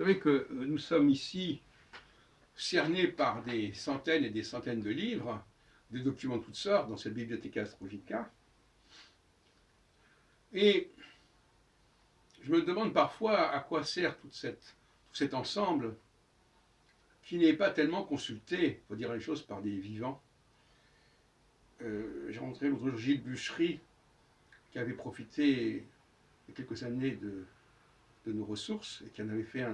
Vous savez que nous sommes ici cernés par des centaines et des centaines de livres, de documents de toutes sortes dans cette Bibliotheca Astrologica. Et je me demande parfois à quoi sert tout cet ensemble qui n'est pas tellement consulté, il faut dire les choses, par des vivants. J'ai rencontré l'autre jour Gilles Bûchery, qui avait profité il y a quelques années de nos ressources et qui en avait fait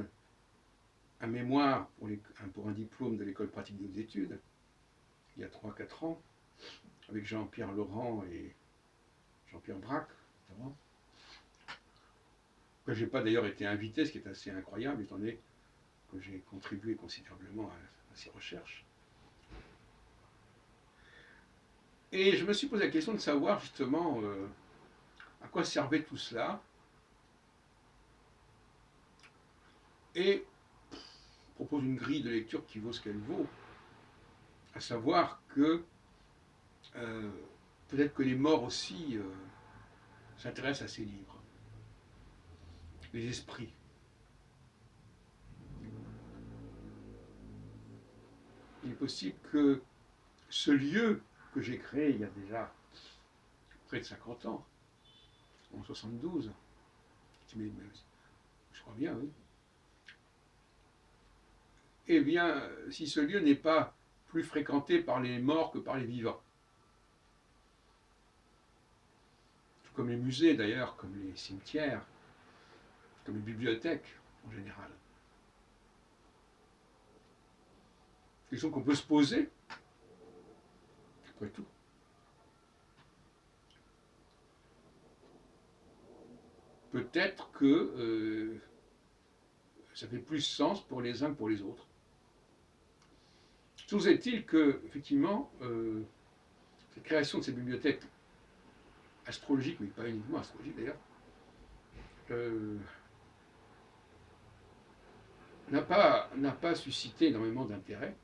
un mémoire pour un diplôme de l'école pratique des hautes études, il y a 3-4 ans, avec Jean-Pierre Laurent et Jean-Pierre Braque, notamment. Je n'ai pas d'ailleurs été invité, ce qui est assez incroyable, étant donné que j'ai contribué considérablement à ces recherches. Et je me suis posé la question de savoir justement à quoi servait tout cela. Et je propose une grille de lecture qui vaut ce qu'elle vaut, à savoir que peut-être que les morts aussi s'intéressent à ces livres, les esprits. Il est possible que ce lieu que j'ai créé il y a déjà près de 50 ans, en 72, je crois bien, oui. Eh bien, si ce lieu n'est pas plus fréquenté par les morts que par les vivants, tout comme les musées d'ailleurs, comme les cimetières, comme les bibliothèques en général. Question qu'on peut se poser, après tout. Peut-être que ça fait plus sens pour les uns que pour les autres. Toujours est-il que, effectivement, cette création de ces bibliothèques astrologiques, mais pas uniquement astrologiques d'ailleurs, n'a pas suscité énormément d'intérêt.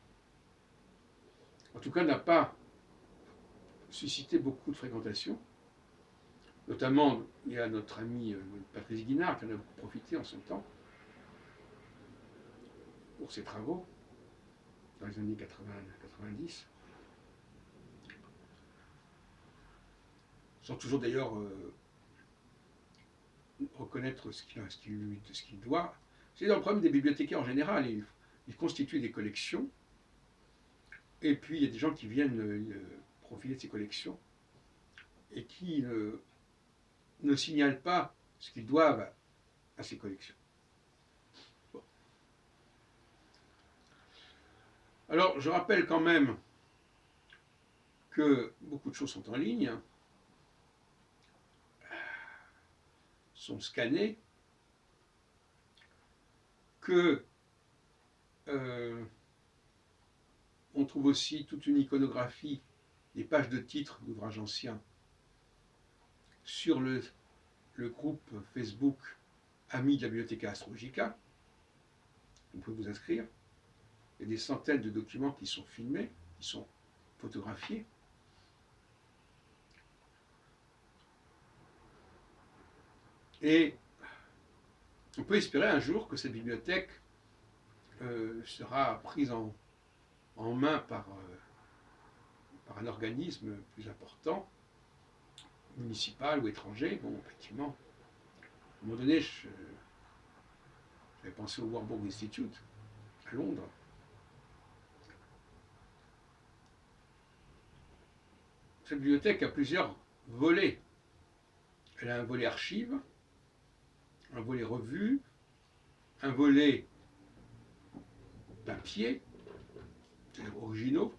En tout cas, n'a pas suscité beaucoup de fréquentation. Notamment, il y a notre ami Patrice Guinard qui en a beaucoup profité en son temps pour ses travaux dans les années 80-90. Sans toujours d'ailleurs reconnaître ce qu'il doit. C'est dans le problème des bibliothécaires en général. Ils constituent des collections, et puis il y a des gens qui viennent profiter de ces collections et qui ne signalent pas ce qu'ils doivent à ces collections. Bon. Alors, je rappelle quand même que beaucoup de choses sont en ligne, sont scannées, que on trouve aussi toute une iconographie des pages de titres d'ouvrages anciens sur le groupe Facebook Amis de la Bibliotheca Astrologica. Vous pouvez vous inscrire. Il y a des centaines de documents qui sont filmés, qui sont photographiés. Et on peut espérer un jour que cette bibliothèque sera prise en main par un organisme plus important, municipal ou étranger. Bon, effectivement, à un moment donné, j'avais pensé au Warburg Institute, à Londres. Cette bibliothèque a plusieurs volets. Elle a un volet archives, un volet revue, un volet papier, c'est-à-dire originaux,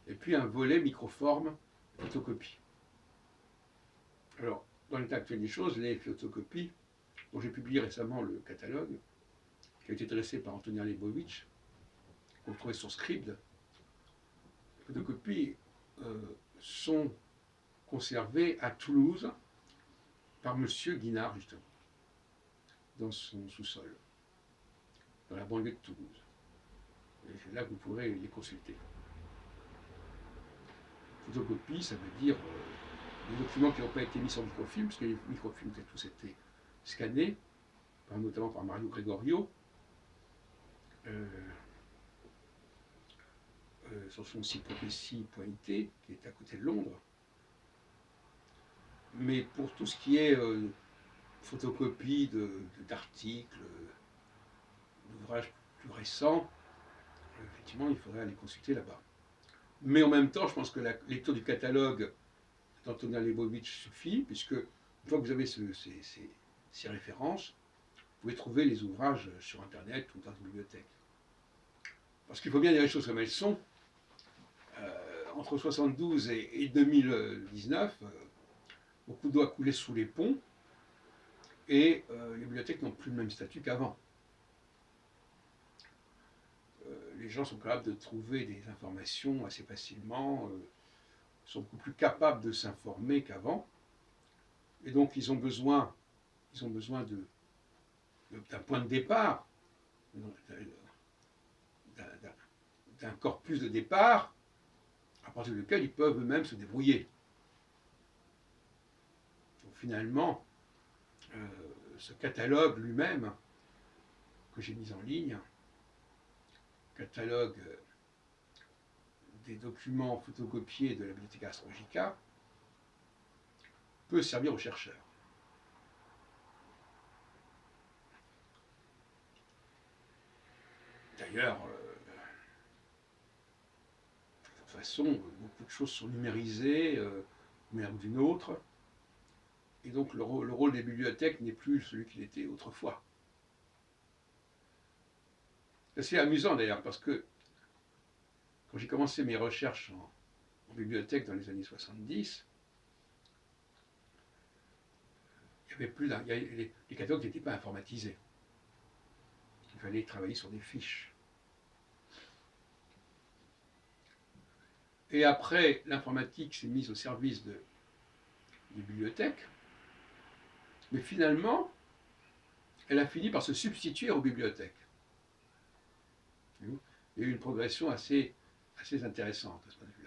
et puis un volet microforme, photocopie. Alors, dans l'état actuel des choses, les photocopies, dont j'ai publié récemment le catalogue, qui a été dressé par Antonia Leibovitch, qu'on trouvait sur Scribd, les photocopies sont conservées à Toulouse par M. Guinard, justement, dans son sous-sol, dans la banlieue de Toulouse. Et c'est là que vous pourrez les consulter. Photocopie, ça veut dire des documents qui n'ont pas été mis sur microfilm, parce que les microfilms ont tous été scannés, notamment par Mario Gregorio, euh, sur son site prophétie.it, qui est à côté de Londres. Mais pour tout ce qui est photocopie d'articles, d'ouvrages plus récents, effectivement, il faudrait aller consulter là-bas. Mais en même temps, je pense que la lecture du catalogue d'Antonin Leibovitch suffit, puisque une fois que vous avez ces références, vous pouvez trouver les ouvrages sur Internet ou dans une bibliothèque. Parce qu'il faut bien dire les choses comme elles sont. Entre 1972 et 2019, beaucoup d'eau a coulé sous les ponts, et les bibliothèques n'ont plus le même statut qu'avant. Les gens sont capables de trouver des informations assez facilement, sont beaucoup plus capables de s'informer qu'avant, et donc ils ont besoin d'un point de départ, d'un corpus de départ, à partir duquel ils peuvent eux-mêmes se débrouiller. Donc finalement, ce catalogue lui-même, que j'ai mis en ligne, catalogue des documents photocopiés de la Bibliotheca Astrologica, peut servir aux chercheurs. D'ailleurs, de toute façon, beaucoup de choses sont numérisées, d'une manière ou d'une autre, et donc le rôle des bibliothèques n'est plus celui qu'il était autrefois. C'est assez amusant d'ailleurs, parce que quand j'ai commencé mes recherches en bibliothèque dans les années 70, les catalogues n'étaient pas informatisés. Il fallait travailler sur des fiches. Et après, l'informatique s'est mise au service des bibliothèques, mais finalement, elle a fini par se substituer aux bibliothèques. Il y a eu une progression assez intéressante de ce point de vue.